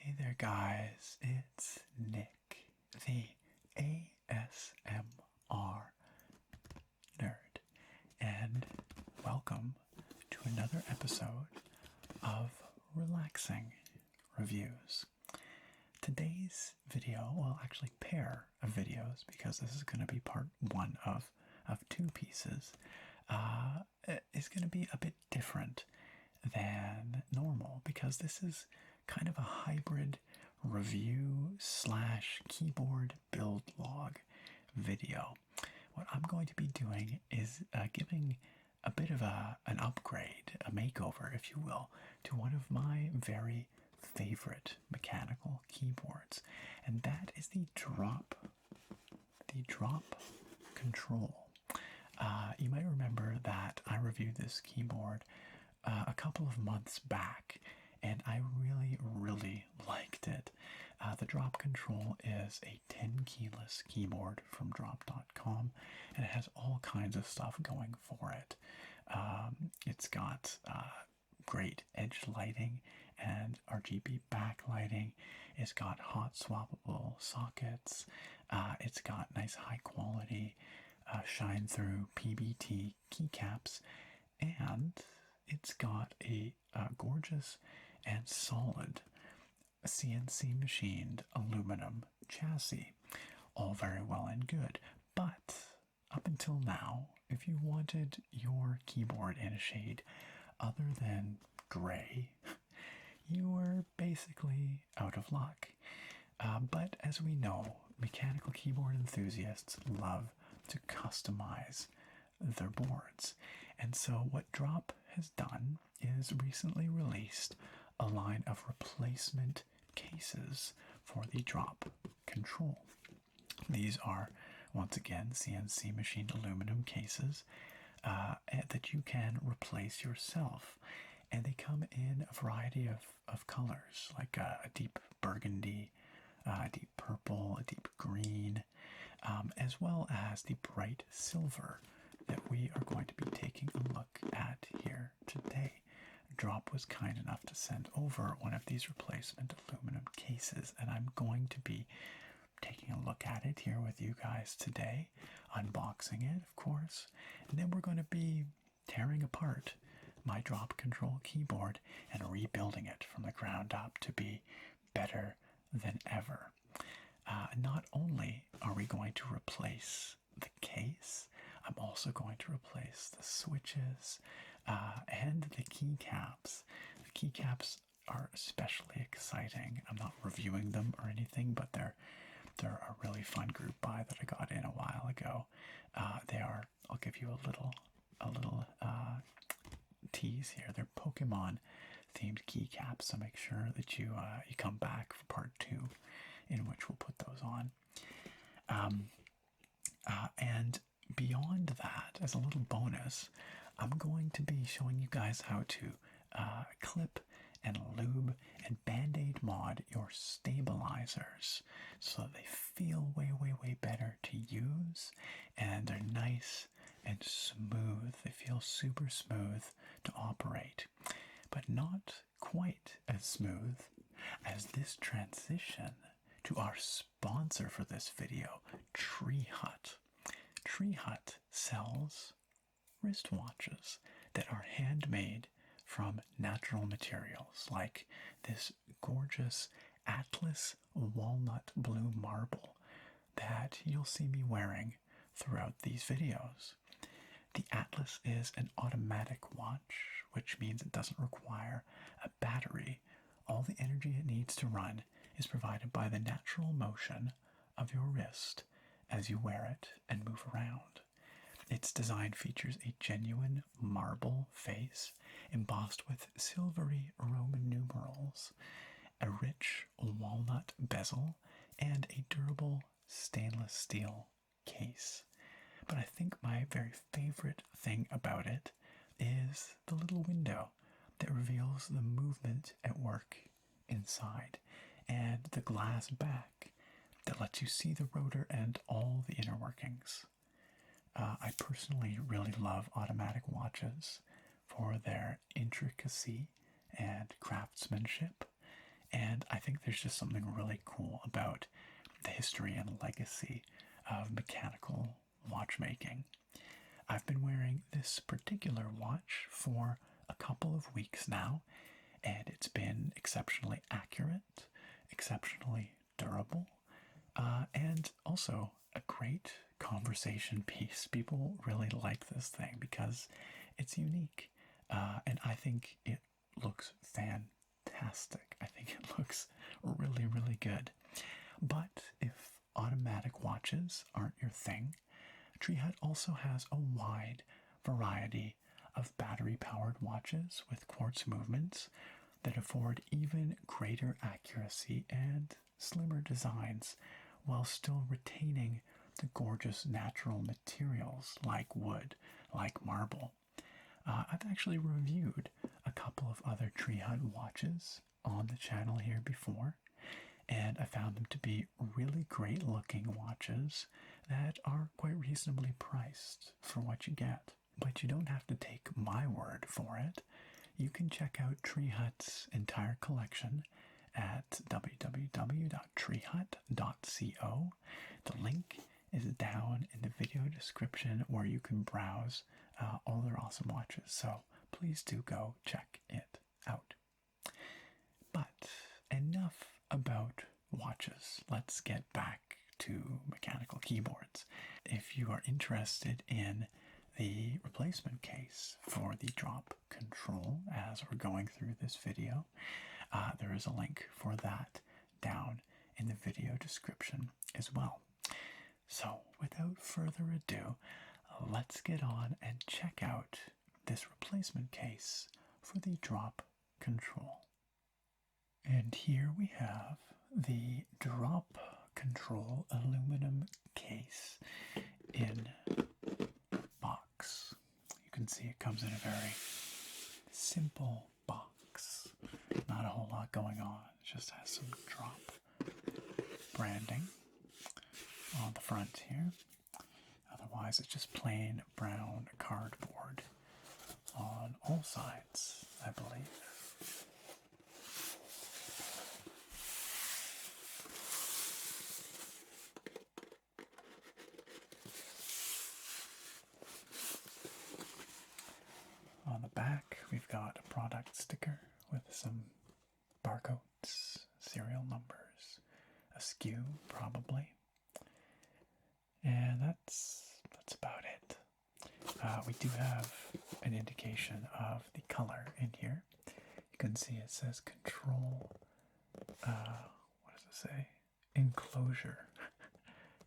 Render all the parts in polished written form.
Hey there, guys. It's Nick, the ASMR nerd, and welcome to another episode of Relaxing Reviews. Today's video, well, actually, pair of videos, because this is going to be part one of two pieces, is going to be a bit different than normal because this is kind of a hybrid review slash keyboard build log video. What I'm going to be doing is giving a bit of an upgrade, a makeover, if you will, to one of my very favorite mechanical keyboards, and that is the Drop Control. You might remember that I reviewed this keyboard a couple of months back, and I really liked it. The Drop Control is a 10 keyless keyboard from drop.com, and it has all kinds of stuff going for it. It's got great edge lighting and RGB backlighting. It's got hot-swappable sockets. It's got nice high quality shine through PBT keycaps, and it's got a gorgeous and solid CNC machined aluminum chassis. All very well and good, but up until now, if you wanted your keyboard in a shade other than gray, you were basically out of luck. But as we know, mechanical keyboard enthusiasts love to customize their boards. And so what Drop has done is recently released a line of replacement cases for the Drop Control. These are, once again, CNC machined aluminum cases that you can replace yourself. And they come in a variety of colors, like a deep burgundy, a deep purple, a deep green, as well as the bright silver that we are going to be taking a look at here today. Drop was kind enough to send over one of these replacement aluminum cases, and I'm going to be taking a look at it here with you guys today, unboxing it, of course, and then we're going to be tearing apart my Drop Control keyboard and rebuilding it from the ground up to be better than ever. Not only are we going to replace the case, I'm also going to replace the switches and the keycaps. The keycaps are especially exciting. I'm not reviewing them or anything, but they're a really fun group buy that I got in a while ago. They are, I'll give you a little tease here. They're Pokemon themed keycaps, so make sure that you come back for part 2, in which we'll put those on. And beyond that, as a little bonus, I'm going to be showing you guys how to clip and lube and band-aid mod your stabilizers so that they feel way better to use, and they're nice and smooth. They feel super smooth to operate, but not quite as smooth as this transition to our sponsor for this video, Treehut. Treehut sells wristwatches that are handmade from natural materials, like this gorgeous Atlas walnut blue marble that you'll see me wearing throughout these videos. The Atlas is an automatic watch, which means it doesn't require a battery. All the energy it needs to run is provided by the natural motion of your wrist as you wear it and move around. Its design features a genuine marble face embossed with silvery Roman numerals, a rich walnut bezel, and a durable stainless steel case. But I think my very favorite thing about it is the little window that reveals the movement at work inside, and the glass back that lets you see the rotor and all the inner workings. I personally really love automatic watches for their intricacy and craftsmanship, And I think there's just something really cool about the history and legacy of mechanical watchmaking. I've been wearing this particular watch for a couple of weeks now, and it's been exceptionally accurate, exceptionally durable, and also a great conversation piece. People really like this thing because it's unique, and I think it looks fantastic. I think it looks really, really good. But if automatic watches aren't your thing, Treehut also has a wide variety of battery-powered watches with quartz movements that afford even greater accuracy and slimmer designs while still retaining the gorgeous natural materials like wood, like marble. I've actually reviewed a couple of other Treehut watches on the channel here before, and I found them to be really great looking watches that are quite reasonably priced for what you get. But you don't have to take my word for it. You can check out Treehut's entire collection at www.treehut.co. The link is down in the video description where you can browse all their awesome watches. So please do go check it out. But enough about watches. Let's get back to mechanical keyboards. If you are interested in the replacement case for the Drop Control as we're going through this video, there is a link for that down in the video description as well. So without further ado, let's get on and check out this replacement case for the Drop Control. And here we have the Drop Control aluminum case in box. You can see it comes in a very simple box. Not a whole lot going on. It just has some Drop branding on the front here. Otherwise, it's just plain brown cardboard on all sides, I believe. On the back, we've got a product sticker with some barcodes, serial numbers, a SKU probably, and that's about it. We do have an indication of the color in here. You can see it says control, what does it say? Enclosure.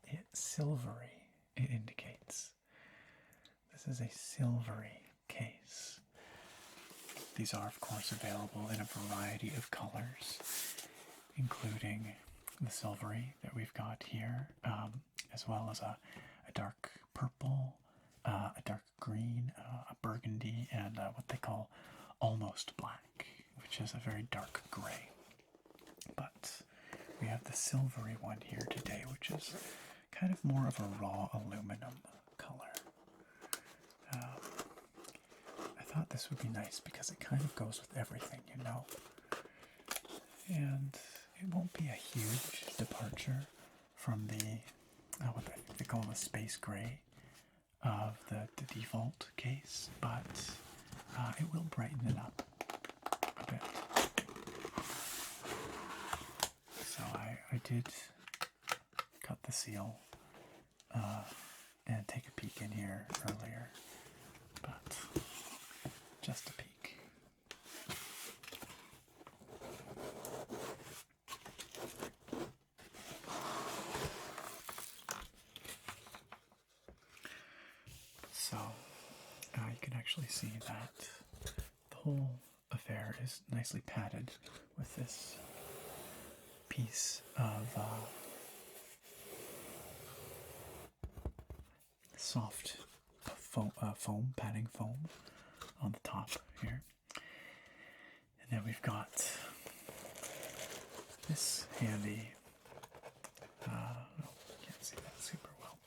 It's silvery, it indicates. This is a silvery case. These are, of course, available in a variety of colors, including the silvery that we've got here, as well as a dark purple, a dark green, a burgundy, and what they call almost black, which is a very dark gray. But we have the silvery one here today, which is kind of more of a raw aluminum color. I thought this would be nice because it kind of goes with everything, you know. And it won't be a huge departure from the, what they call the space gray of the default case, but it will brighten it up a bit. So I did cut the seal and take a peek in here earlier, but just a peek. So you can actually see that the whole affair is nicely padded with this piece of soft foam, padding foam on the top here. And then we've got this handy, can't see that super well,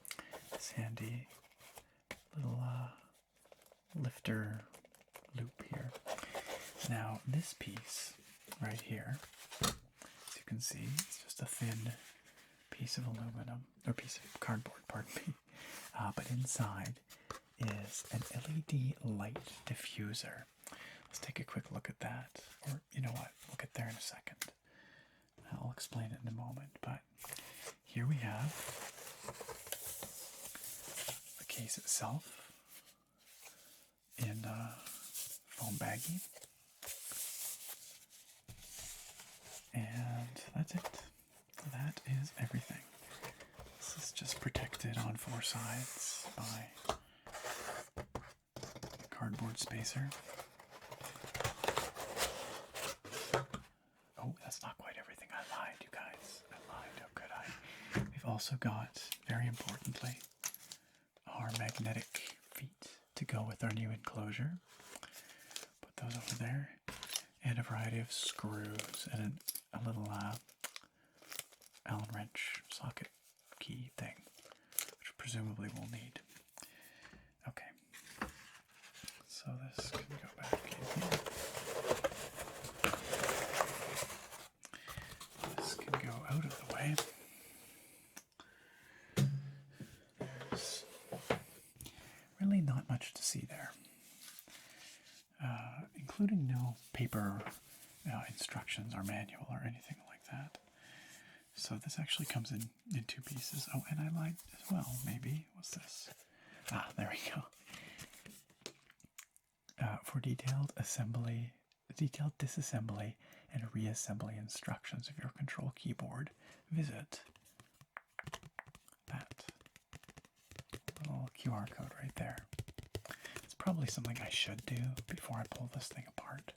this handy little lifter loop here. Now this piece right here thin piece of aluminum, or piece of cardboard, pardon me. But inside is an LED light diffuser. Let's take a quick look at that. Or, you know what, we'll get there in a second. I'll explain it in a moment, but here we have the case itself in a foam baggie. And that's it. That is everything. This is just protected on 4 sides by a cardboard spacer. Oh, that's not quite everything. I lied, you guys. I lied. How could I? We've also got, very importantly, our magnetic feet to go with our new enclosure. Put those over there. And a variety of screws and a little Allen wrench socket key thing, which presumably we'll need. Okay. So this can go back in here. This can go out of the way. There's really not much to see there, including no paper instructions or manual or anything like that. So this actually comes in 2 pieces. Oh, and I lied as well, maybe. What's this? Ah, there we go. For detailed disassembly and reassembly instructions of your control keyboard, visit that little QR code right there. It's probably something I should do before I pull this thing apart.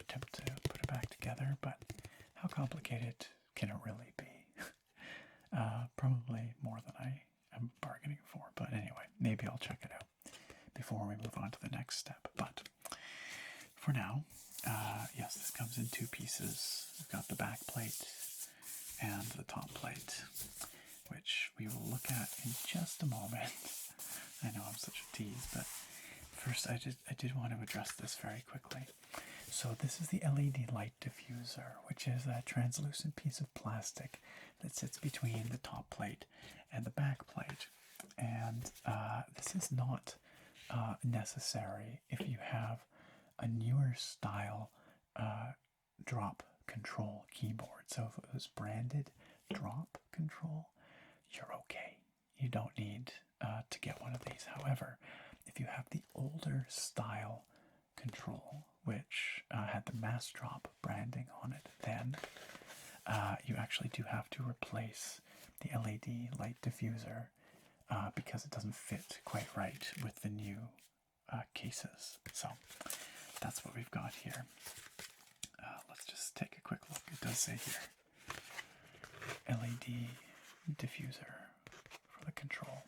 Attempt to put it back together, but how complicated can it really be? Probably more than I am bargaining for, but anyway, maybe I'll check it out before we move on to the next step. But for now, yes, this comes in 2 pieces. We've got the back plate and the top plate, which we will look at in just a moment. I know I'm such a tease, but first I did want to address this very quickly. So this is the LED light diffuser, which is a translucent piece of plastic that sits between the top plate and the back plate. And this is not necessary if you have a newer style drop control keyboard. So if it was branded drop control, you're okay. You don't need to get one of these. However, if you have the older style control, which had the mass drop branding on it, then you actually do have to replace the LED light diffuser because it doesn't fit quite right with the new cases. So that's what we've got here. Let's just take a quick look. It does say here, LED diffuser for the control.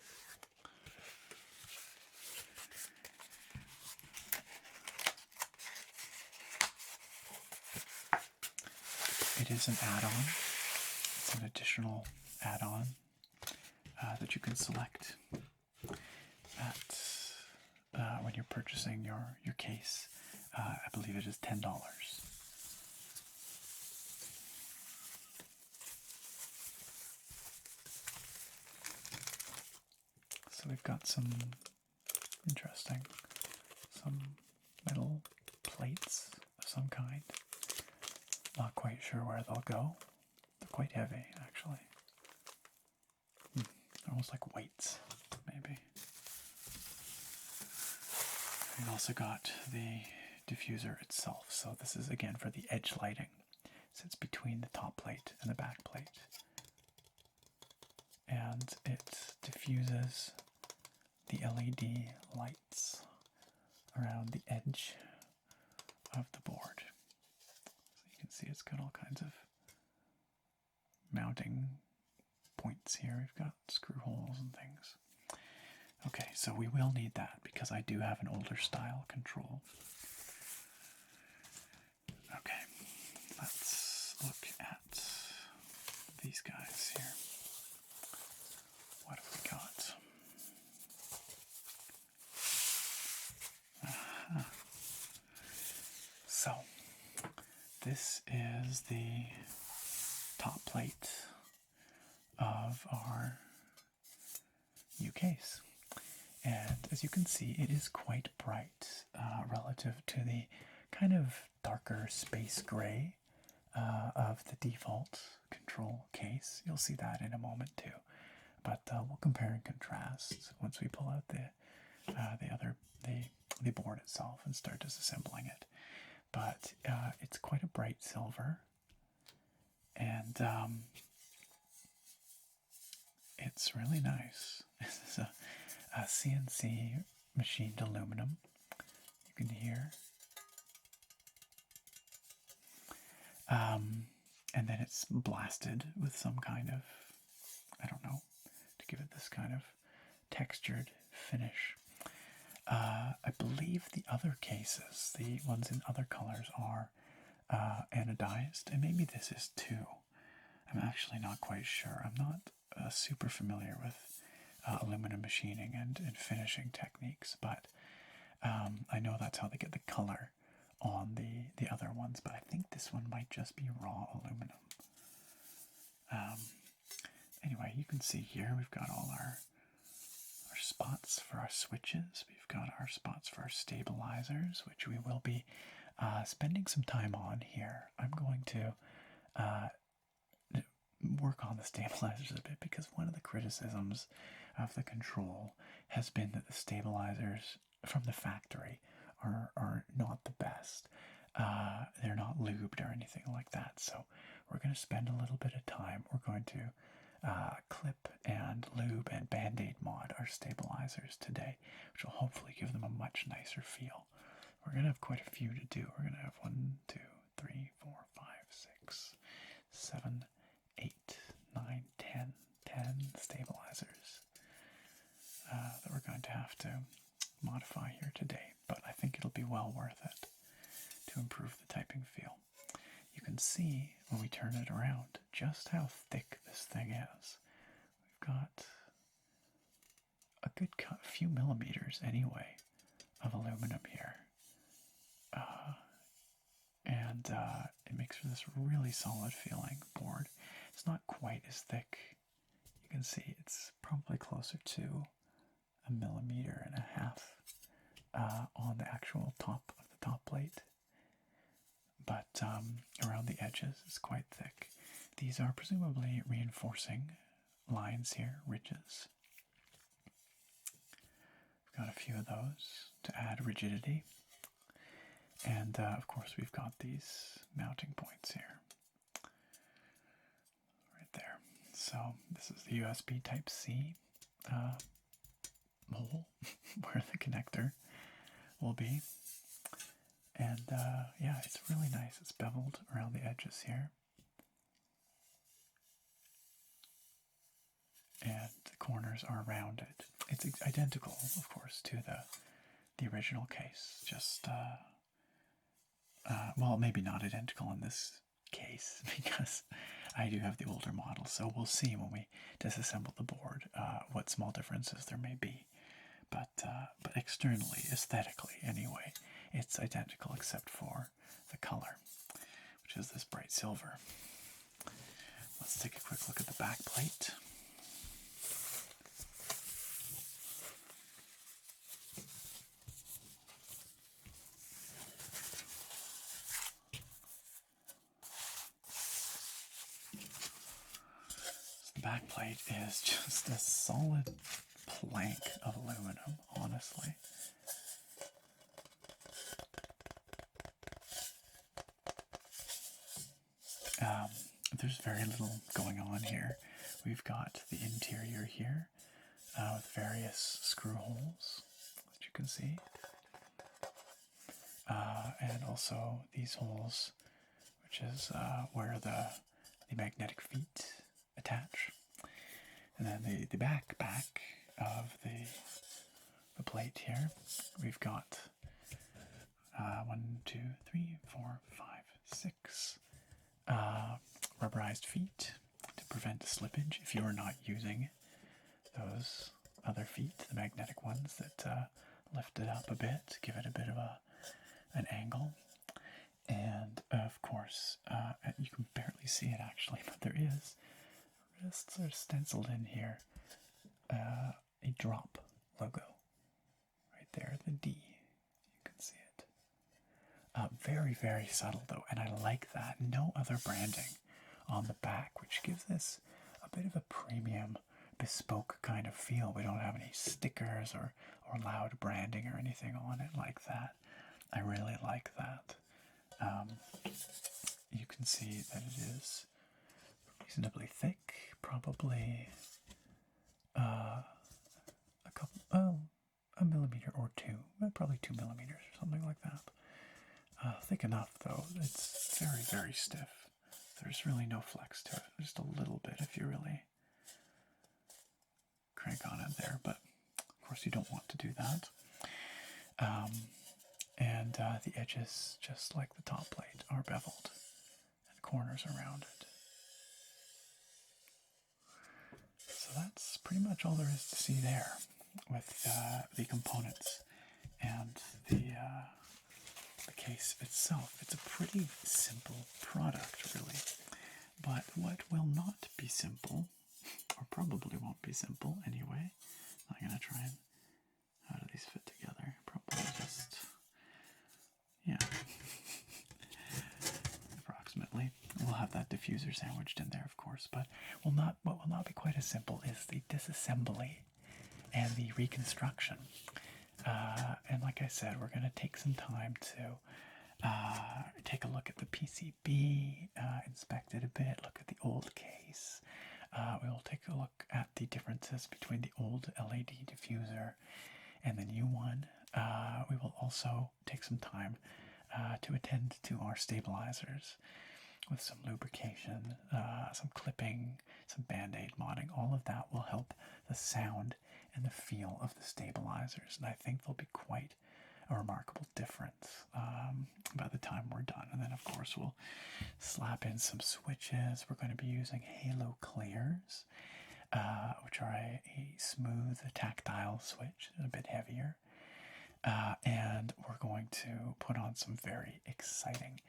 It is an add-on. It's an additional add-on that you can select at when you're purchasing your case. I believe it is $10. So we've got some metal plates of some kind. Not quite sure where they'll go. They're quite heavy, actually. They're almost like weights, maybe. We've also got the diffuser itself. So this is, again, for the edge lighting. It sits between the top plate and the back plate. And it diffuses the LED lights around the edge of the board. You can see it's got all kinds of mounting points here. We've got screw holes and things. Okay, so we will need that because I do have an older style control. Okay, let's look at these guys here. What have we got? So, this is the top plate of our new case. And as you can see, it is quite bright relative to the kind of darker space gray of the default control case. You'll see that in a moment too. But we'll compare and contrast once we pull out the board itself and start disassembling it. But it's quite a bright silver, and it's really nice. This is a CNC machined aluminum. You can hear. And then it's blasted with some kind of, I don't know, to give it this kind of textured finish. I believe the other cases, the ones in other colors, are anodized, and maybe this is too. I'm actually not quite sure. I'm not super familiar with aluminum machining and finishing techniques, but I know that's how they get the color on the other ones, but I think this one might just be raw aluminum. Anyway, you can see here we've got all our spots for our switches. We've got our spots for our stabilizers, which we will be spending some time on here. I'm going to work on the stabilizers a bit, because one of the criticisms of the control has been that the stabilizers from the factory are not the best. They're not lubed or anything like that, so we're going to spend a little bit of time. We're going to clip and lube and band-aid mod our stabilizers today, which will hopefully give them a much nicer feel. We're going to have quite a few to do. We're going to have 1, 2, 3, 4, 5, 6, 7, 8, 9, 10 stabilizers that we're going to have to modify here today, but I think it'll be well worth it to improve the typing feel. You can see when we turn it around just how thick this thing is. We've got a good few millimeters anyway of aluminum here, and it makes for this really solid feeling board. It's not quite as thick. You can see it's probably closer to 1.5 millimeters on the actual top of the top plate, but around the edges it's quite thick. These are presumably reinforcing lines here, ridges. We've got a few of those to add rigidity, and of course we've got these mounting points here, right there. So this is the USB Type-C hole where the connector will be, and yeah, it's really nice. It's beveled around the edges here, and the corners are rounded. It's identical, of course, to the original case, just well, maybe not identical in this case, because I do have the older model, so we'll see when we disassemble the board what small differences there may be. But externally, aesthetically anyway, it's identical except for the color, which is this bright silver. Let's take a quick look at the back plate. The back plate is just a solid plank of aluminum, honestly. There's very little going on here. We've got the interior here with various screw holes that you can see, and also these holes, which is where the magnetic feet attach. And then the back of the plate here, we've got 1, 2, 3, 4, 5, 6 rubberized feet to prevent slippage if you are not using those other feet, the magnetic ones that lift it up a bit, give it a bit of an angle. And of course, you can barely see it actually, but there is just sort of stenciled in here a drop logo right there, the D. You can see it. Very, very subtle though, and I like that. No other branding on the back, which gives this a bit of a premium, bespoke kind of feel. We don't have any stickers or loud branding or anything on it like that. I really like that. You can see that it is reasonably thick, probably a millimeter or two, probably 2 millimeters or something like that. Thick enough though, it's very, very stiff. There's really no flex to it, just a little bit if you really crank on it there, but of course you don't want to do that. And the edges, just like the top plate, are beveled, and corners around it. So that's pretty much all there is to see there with the components and the case itself. It's a pretty simple product, really. But what will not be simple, or probably won't be simple anyway, I'm going to try and, how do these fit together? Probably just, yeah, approximately. We'll have that diffuser sandwiched in there, of course, but what will not be quite as simple is the disassembly and the reconstruction. And like I said, we're going to take some time to take a look at the PCB, inspect it a bit, look at the old case. We will take a look at the differences between the old LED diffuser and the new one. We will also take some time to attend to our stabilizers with some lubrication, some clipping, some band-aid modding. All of that will help the sound and the feel of the stabilizers, and I think there'll be quite a remarkable difference by the time we're done. And then of course we'll slap in some switches. We're going to be using Halo Clears, which are a smooth tactile switch, a bit heavier. And we're going to put on some very exciting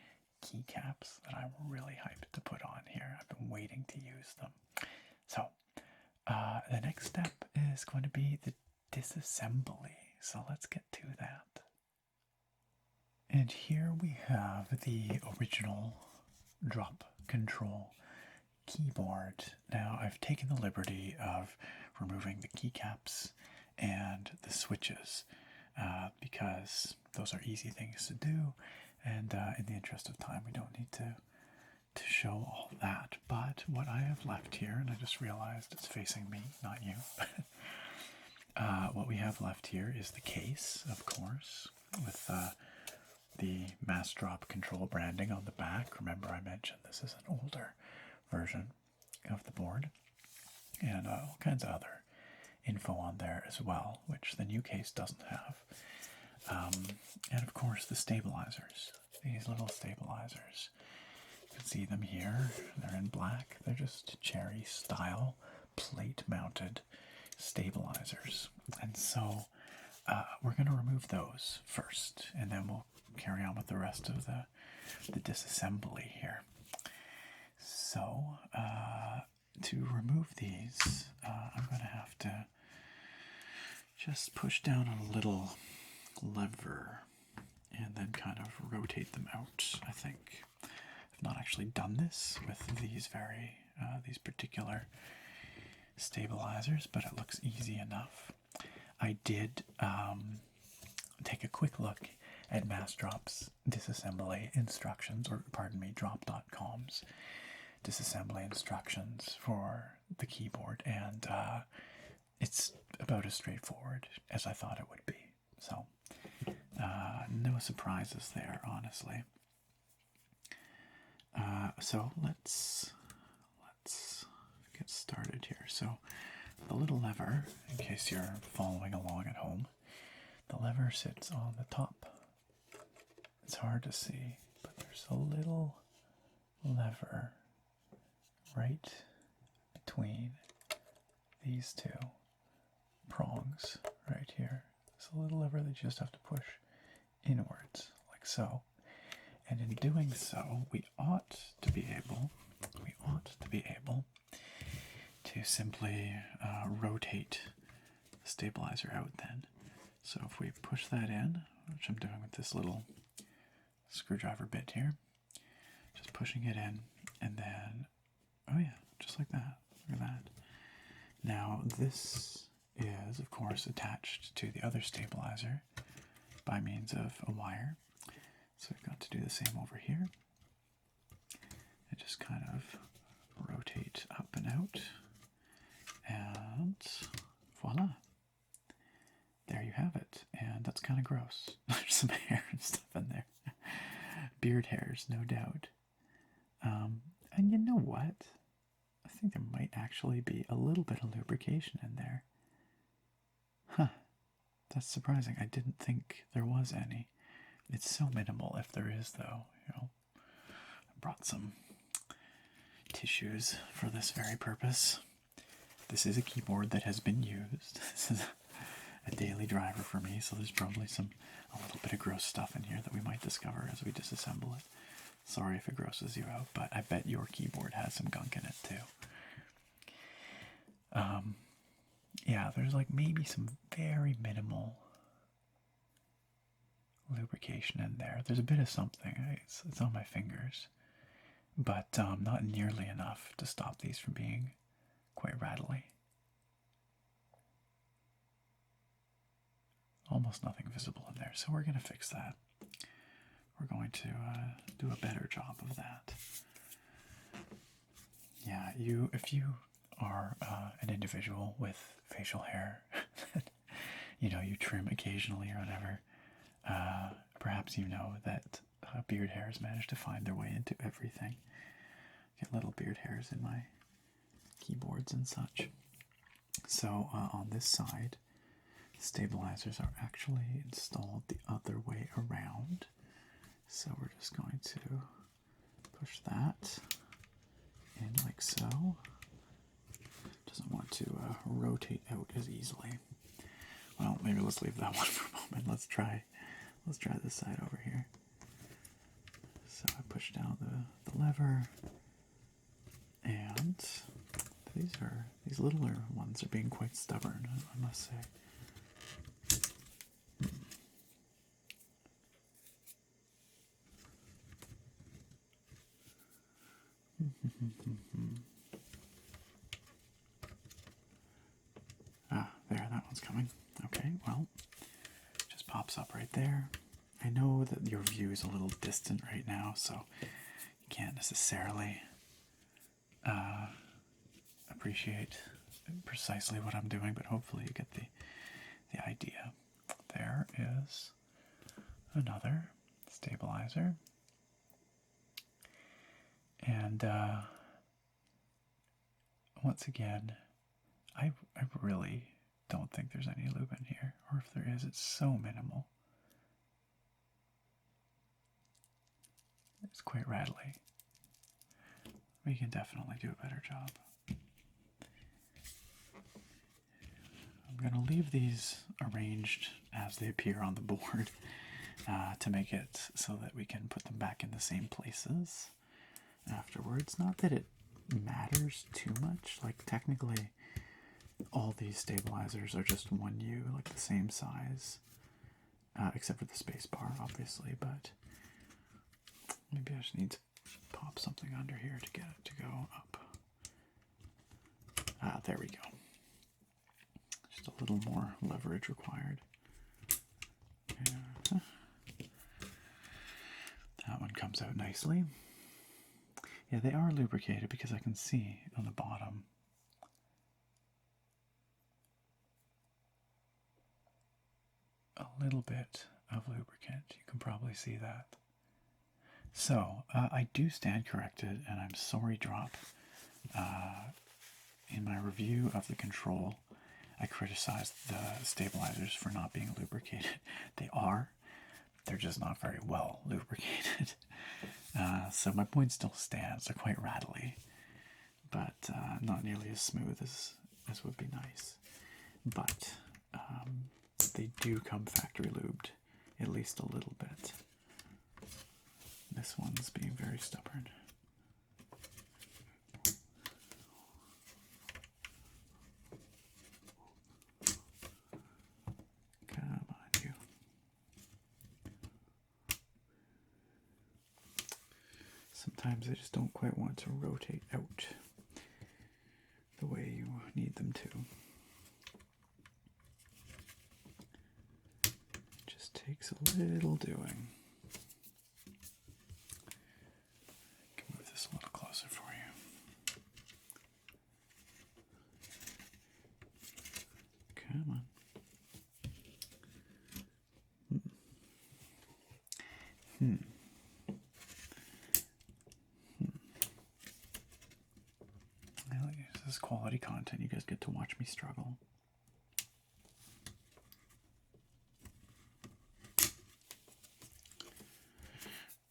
keycaps that I'm really hyped to put on here. I've been waiting to use them. So the next step is going to be the disassembly. So let's get to that. And here we have the original Drop Control keyboard. Now I've taken the liberty of removing the keycaps and the switches because those are easy things to do, and in the interest of time we don't need to show all that. But what I have left here, and I just realized it's facing me, not you, what we have left here is the case, of course, with the Mass Drop Control branding on the back. Remember I mentioned this is an older version of the board, and all kinds of other info on there as well, which the new case doesn't have. And of course the stabilizers, these little stabilizers. You can see them here. They're in black. They're just cherry style plate mounted stabilizers. And so we're going to remove those first, and then we'll carry on with the rest of the disassembly here. So to remove these, I'm going to have to just push down on a little lever and then kind of rotate them out, I think. I've not actually done this with these these particular stabilizers, but it looks easy enough. I did take a quick look at Massdrop's disassembly instructions, or pardon me, drop.com's disassembly instructions for the keyboard, and it's about as straightforward as I thought it would be. So no surprises there, honestly. So let's get started here. So the little lever, in case you're following along at home, the lever sits on the top. It's hard to see, but there's a little lever right between these two prongs right here. It's a little lever that you just have to push inwards, like so. And in doing so, we ought to be able to simply rotate the stabilizer out then. So if we push that in, which I'm doing with this little screwdriver bit here, just pushing it in, and then, oh yeah, just like that. Look at that. Now this is, of course, attached to the other stabilizer by means of a wire. So we've got to do the same over here. And just kind of rotate up and out. And voila. There you have it. And that's kind of gross. There's some hair and stuff in there. Beard hairs, no doubt. And you know what? I think there might actually be a little bit of lubrication in there. Huh. That's surprising. I didn't think there was any. It's so minimal if there is, though. You know, I brought some tissues for this very purpose. This is a keyboard that has been used. This is a daily driver for me, so there's probably a little bit of gross stuff in here that we might discover as we disassemble it. Sorry if it grosses you out, but I bet your keyboard has some gunk in it too. Yeah, there's like maybe some very minimal lubrication in there. There's a bit of something. It's on my fingers, but not nearly enough to stop these from being quite rattly. Almost nothing visible in there, so we're going to fix that. We're going to do a better job of that. Yeah, if you are an individual with facial hair, you know, you trim occasionally or whatever, perhaps you know that beard hairs manage to find their way into everything. Get little beard hairs in my keyboards and such. So on this side, stabilizers are actually installed the other way around. So we're just going to push that in like so. Doesn't want to rotate out as easily. Well, maybe let's leave that one for a moment. Let's try this side over here. So I push down the lever, and these littler ones are being quite stubborn, I must say. There, that one's coming. Okay, well, just pops up right there. I know that your view is a little distant right now, so you can't necessarily appreciate precisely what I'm doing, but hopefully you get the idea. There is another stabilizer. And once again, I really don't think there's any lube in here, or if there is, it's so minimal. It's quite rattly. We can definitely do a better job. I'm going to leave these arranged as they appear on the board to make it so that we can put them back in the same places afterwards. Not that it matters too much. Like, technically, all these stabilizers are just 1U, like the same size, except for the space bar, obviously, but maybe I just need to pop something under here to get it to go up. There we go. Just a little more leverage required. Yeah. That one comes out nicely. Yeah, they are lubricated because I can see on the bottom a little bit of lubricant. You can probably see that. So, I do stand corrected, and I'm sorry, Drop. In my review of the control, I criticized the stabilizers for not being lubricated. They are. They're just not very well lubricated. So my point still stands. They're quite rattly, but not nearly as smooth as would be nice. But they do come factory lubed, at least a little bit. this one's being very stubborn. Come on, you. Sometimes they just don't quite want to rotate out the way you need them to. It just takes a little doing. I can move this a little closer for you. Come on. This is quality content. You guys get to watch me struggle.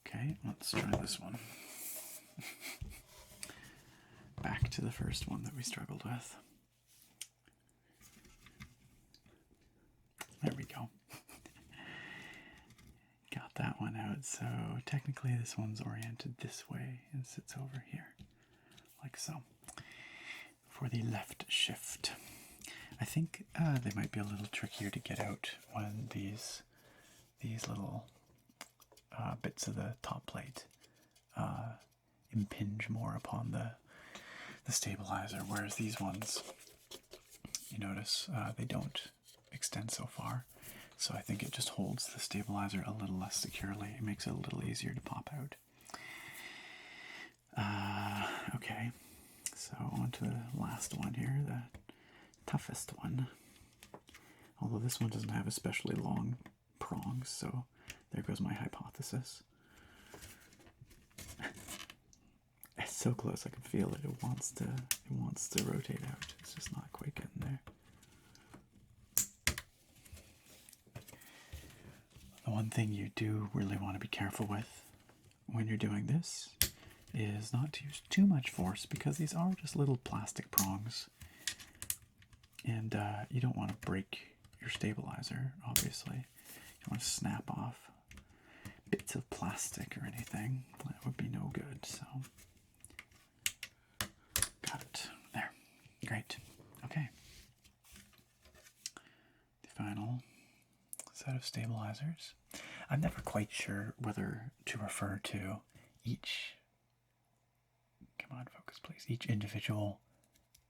Okay, let's try this one. Back to the first one that we struggled with. There we go. Got that one out. So technically this one's oriented this way and sits over here, like so. For the left shift. I think they might be a little trickier to get out when these little bits of the top plate impinge more upon the stabilizer, whereas these ones, you notice, they don't extend so far. So I think it just holds the stabilizer a little less securely. It makes it a little easier to pop out. Okay. So on to the last one here, the toughest one. Although this one doesn't have especially long prongs, so there goes my hypothesis. It's so close, I can feel it. It wants to rotate out. It's just not quite getting there. The one thing you do really want to be careful with when you're doing this is not to use too much force, because these are just little plastic prongs, and you don't want to break your stabilizer, obviously. You don't want to snap off bits of plastic or anything. That would be no good. So got it. There. Great. Okay. The final set of stabilizers. I'm never quite sure whether to refer to each, come on, focus please, each individual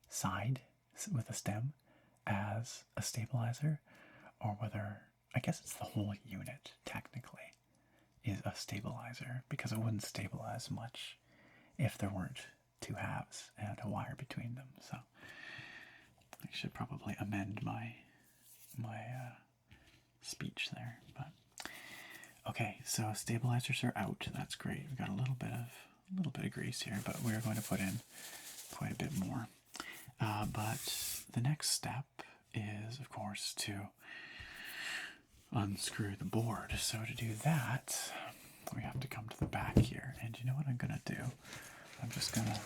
side with a stem as a stabilizer, or whether, I guess it's the whole unit technically is a stabilizer, because it wouldn't stabilize much if there weren't two halves and a wire between them. So I should probably amend my speech there. But okay, so stabilizers are out. That's great. We've got a little bit of grease here, but we're going to put in quite a bit more. But the next step is, of course, to unscrew the board. So to do that, we have to come to the back here. And you know what I'm going to do? I'm just going to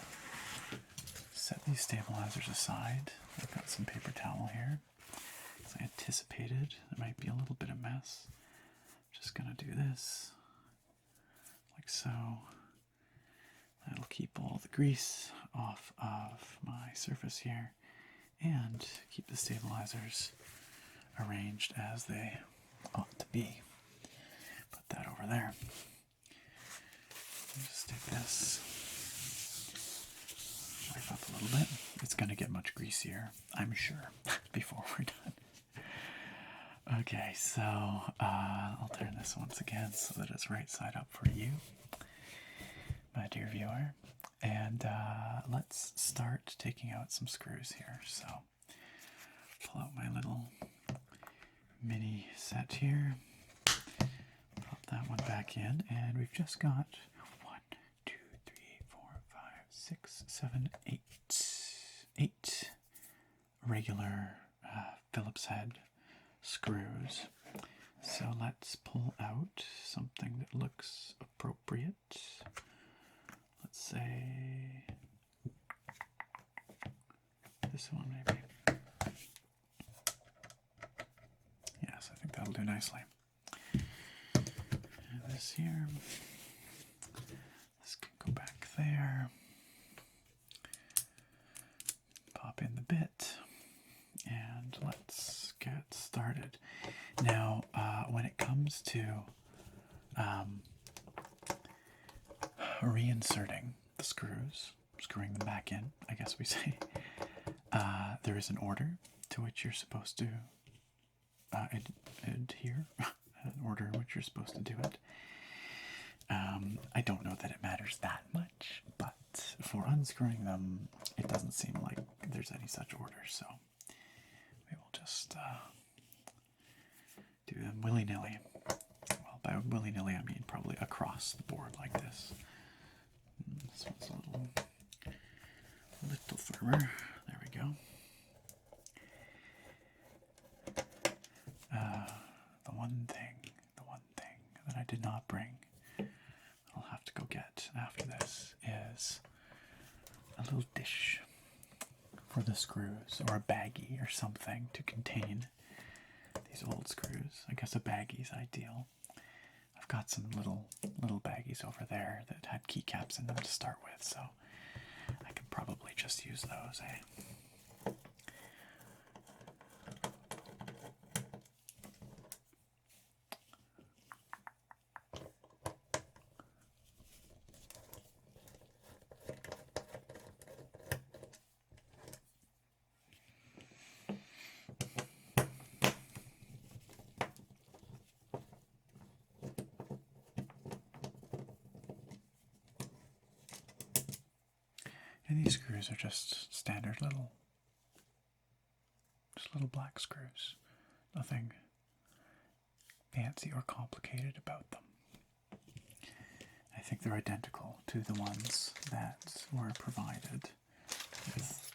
set these stabilizers aside. I've got some paper towel here. As I anticipated, there might be a little bit of mess. Just going to do this, like so. That'll keep all the grease off of my surface here and keep the stabilizers arranged as they ought to be. Put that over there. Just stick this, wipe up a little bit. It's going to get much greasier, I'm sure, before we're done. Okay, so I'll turn this once again so that it's right side up for you, my dear viewer. And let's start taking out some screws here. So pull out my little mini set here, pop that one back in, and we've just got 1, 2, 3, 4, 5, 6, 7, 8 regular Phillips head screws. So let's pull out something that looks appropriate. Let's say this one maybe. Yes, I think that'll do nicely. And this here. there. Pop in the bit. And let's get started. Now, when it comes to reinserting the screws, screwing them back in, I guess we say, there is an order to which you're supposed to adhere, an order in which you're supposed to do it. I don't know that it matters that much, but for unscrewing them, it doesn't seem like there's any such order, so we will just do them willy-nilly. Well, by willy-nilly I mean probably across the board like this. This one's a little firmer. There we go. The one thing that I did not bring, I'll have to go get after this, is a little dish for the screws, or a baggie or something to contain these old screws. I guess a baggie's ideal. I've got some little baggies over there that had keycaps in them to start with, so I could probably just use those, eh? And these screws are just standard little black screws. Nothing fancy or complicated about them. I think they're identical to the ones that were provided with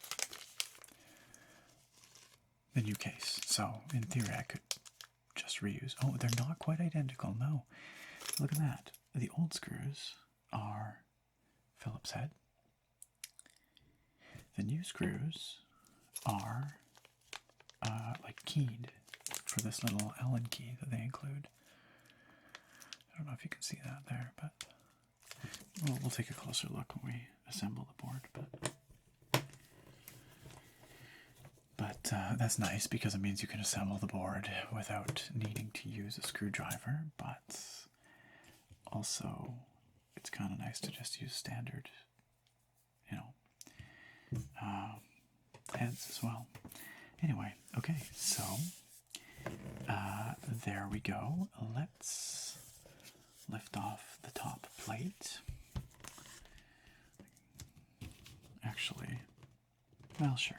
the new case. So, in theory, I could just reuse. Oh, they're not quite identical, no. Look at that. The old screws are Phillips head. The new screws are like keyed for this little Allen key that they include. I don't know if you can see that there, but we'll take a closer look when we assemble the board. But that's nice because it means you can assemble the board without needing to use a screwdriver, but also it's kind of nice to just use standard, heads as well. Anyway, okay, so there we go. Let's lift off the top plate. Actually, well, sure.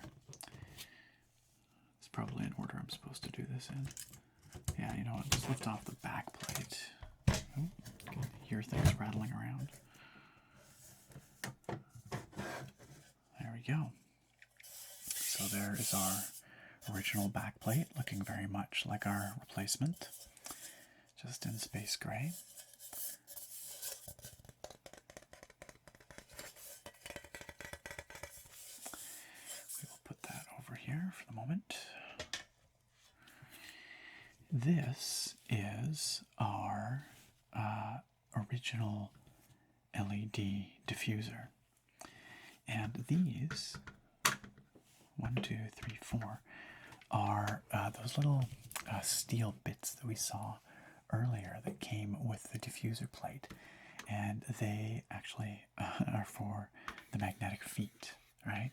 It's probably in order I'm supposed to do this in. Yeah, you know what? Just lift off the back plate. Oh, you can hear things rattling around. There we go. So there is our original back plate, looking very much like our replacement, just in space gray. We will put that over here for the moment. This is our original LED diffuser. And these, 1, 2, 3, 4, are those little steel bits that we saw earlier that came with the diffuser plate. And they actually are for the magnetic feet, right?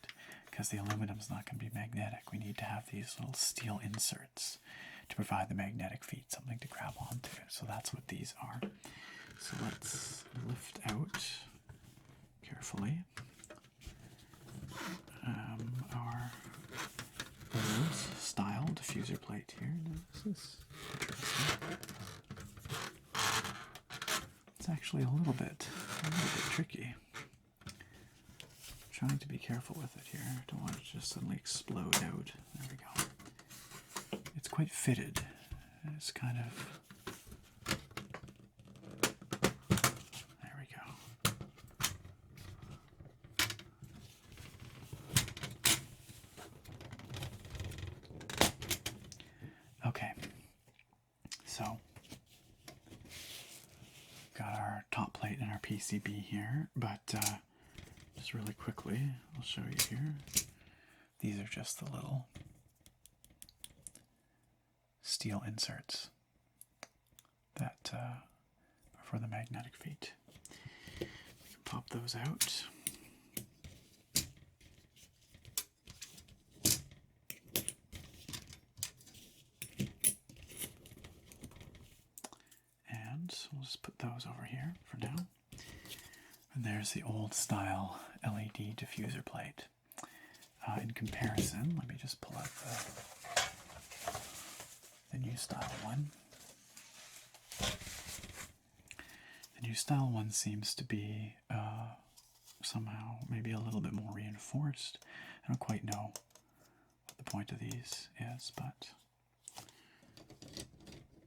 Because the aluminum's not going to be magnetic. We need to have these little steel inserts to provide the magnetic feet, something to grab onto. So that's what these are. So let's lift out carefully our style diffuser plate here. Now, this is interesting. It's actually a little bit tricky. I'm trying to be careful with it here. Don't want it to just suddenly explode out. There we go. It's quite fitted. It's kind of... There we go. Okay. So, got our top plate and our PCB here, but just really quickly, I'll show you here. These are just the little steel inserts that are for the magnetic feet. We can pop those out. And we'll just put those over here for now. And there's the old style LED diffuser plate. In comparison, let me just pull out the new style one. The new style one seems to be somehow maybe a little bit more reinforced. I don't quite know what the point of these is, but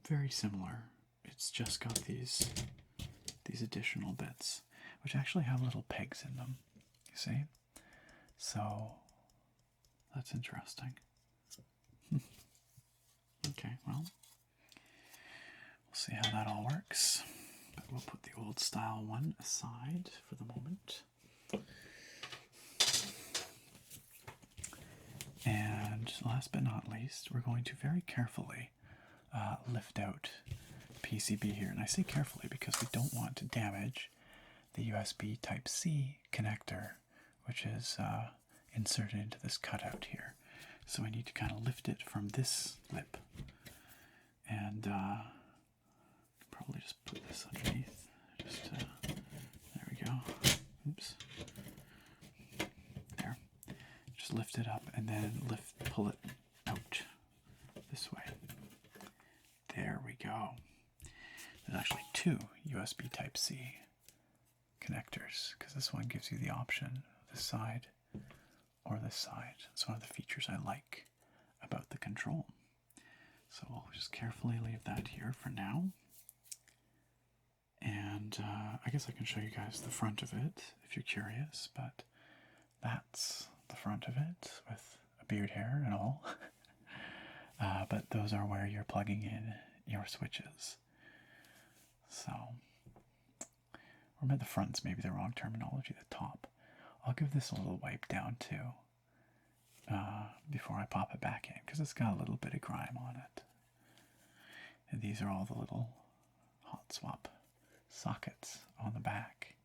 very similar. It's just got these additional bits, which actually have little pegs in them, you see? So, that's interesting. Okay, well, we'll see how that all works. But we'll put the old style one aside for the moment. And last but not least, we're going to very carefully lift out PCB here. And I say carefully because we don't want to damage the USB Type-C connector, which is inserted into this cutout here. So I need to kind of lift it from this lip. And probably just put this underneath. Just, there we go. Oops. There. Just lift it up and then pull it out this way. There we go. There's actually two USB Type-C connectors, because this one gives you the option, this side or this side. It's one of the features I like about the control. So we'll just carefully leave that here for now. And I guess I can show you guys the front of it if you're curious, but that's the front of it with a beard hair and all. But those are where you're plugging in your switches. So, or maybe the front's maybe the wrong terminology, the top. I'll give this a little wipe down too before I pop it back in, because it's got a little bit of grime on it. And these are all the little hot swap sockets on the back.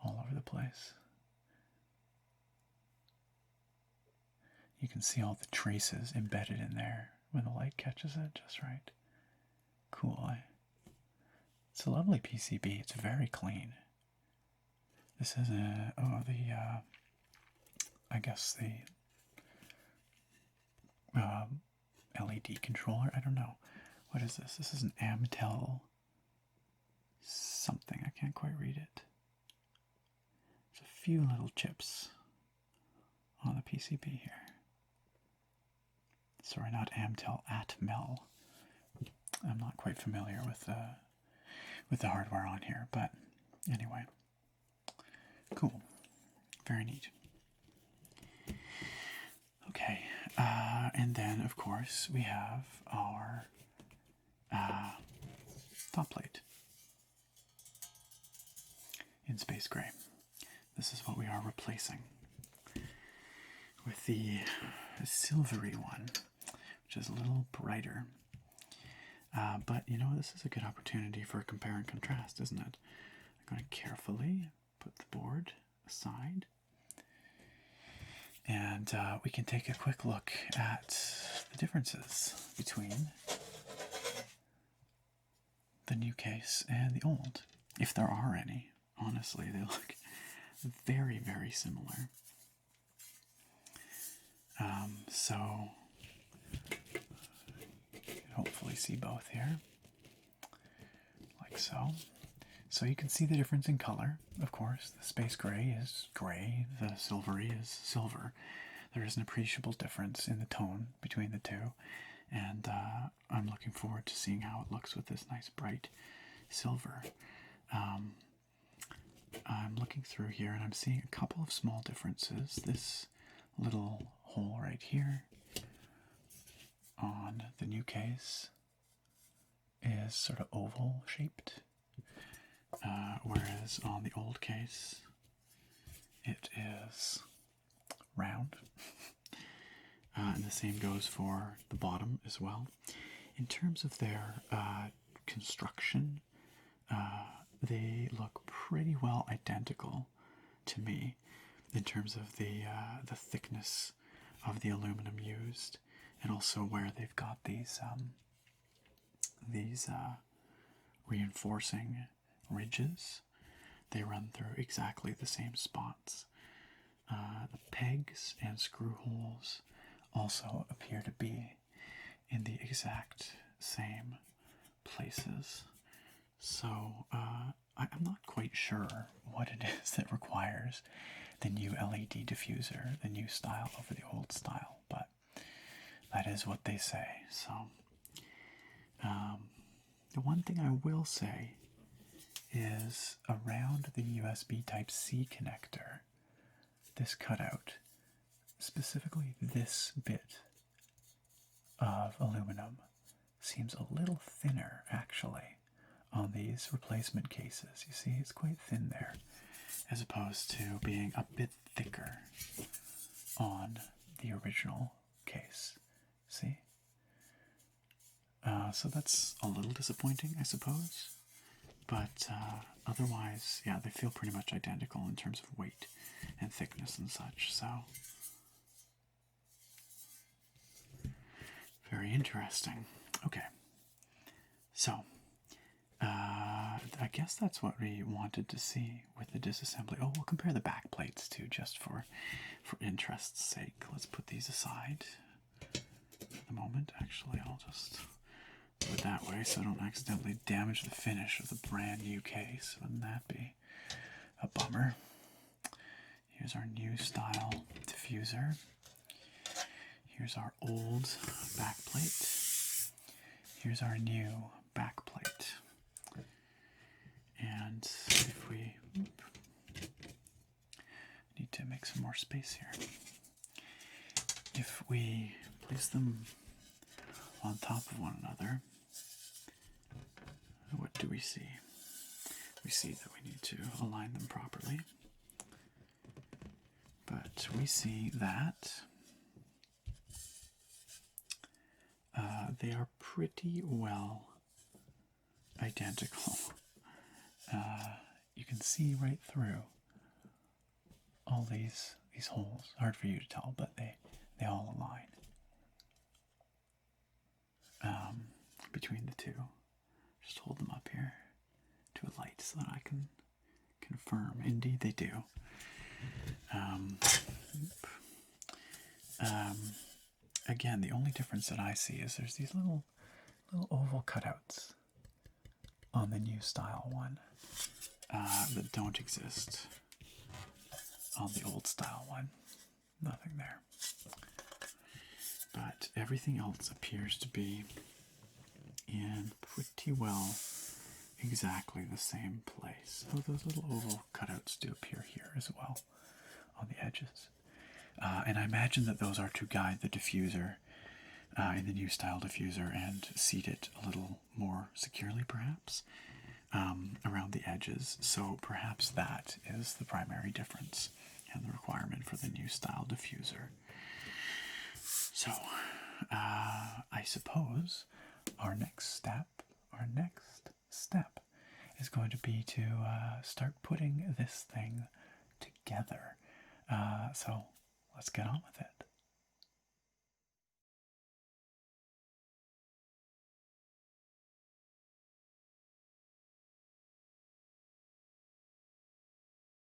All over the place. You can see all the traces embedded in there when the light catches it just right. Cool, eh? It's a lovely PCB. It's very clean. This is I guess the LED controller. I don't know. What is this? This is an Amtel something. I can't quite read it. There's a few little chips on the PCB here. Sorry, not Amtel, Atmel. I'm not quite familiar with the hardware on here, but anyway. Cool. Very neat. Okay, and then of course we have our top plate in space gray. This is what we are replacing with the silvery one, which is a little brighter. But you know, this is a good opportunity for a compare and contrast, isn't it? I'm going to carefully put the board aside, and we can take a quick look at the differences between the new case and the old, if there are any. Honestly, they look very, very similar. So you can hopefully see both here, like so. So you can see the difference in color. Of course, the space gray is gray, the silvery is silver. There is an appreciable difference in the tone between the two, and I'm looking forward to seeing how it looks with this nice bright silver. I'm looking through here and I'm seeing a couple of small differences. This little hole right here on the new case is sort of oval shaped, whereas on the old case it is round. And the same goes for the bottom as well. In terms of their construction, they look pretty well identical to me in terms of the thickness of the aluminum used, and also where they've got these reinforcing ridges. They run through exactly the same spots. The pegs and screw holes also appear to be in the exact same places. So I'm not quite sure what it is that requires the new LED diffuser, the new style over the old style, but that is what they say. So the one thing I will say is around the USB Type-C connector, this cutout, specifically this bit of aluminum, seems a little thinner actually on these replacement cases. You see, it's quite thin there, as opposed to being a bit thicker on the original case. See? So that's a little disappointing, I suppose. But otherwise, yeah, they feel pretty much identical in terms of weight and thickness and such. So, very interesting. Okay. So, I guess that's what we wanted to see with the disassembly. Oh, we'll compare the back plates too, just for interest's sake. Let's put these aside for the moment. Actually, I'll just do it that way so I don't accidentally damage the finish of the brand new case. Wouldn't that be a bummer? Here's our new style diffuser. Here's our old back plate. Here's our new back plate. And if we need to make some more space here. If we place them on top of one another, what do we see? We see that we need to align them properly. But we see that they are pretty well identical. You can see right through all these holes. Hard for you to tell, but they all align between the two. Just hold them up here to a light so that I can confirm. Indeed, they do. Again, the only difference that I see is there's these little oval cutouts on the new style one that don't exist on the old style one. Nothing there. But everything else appears to be in pretty well exactly the same place. Oh, those little oval cutouts do appear here as well on the edges. And I imagine that those are to guide the diffuser in the new style diffuser and seat it a little more securely, perhaps, around the edges. So perhaps that is the primary difference and the requirement for the new style diffuser. So I suppose our next step is going to be to start putting this thing together. So let's get on with it.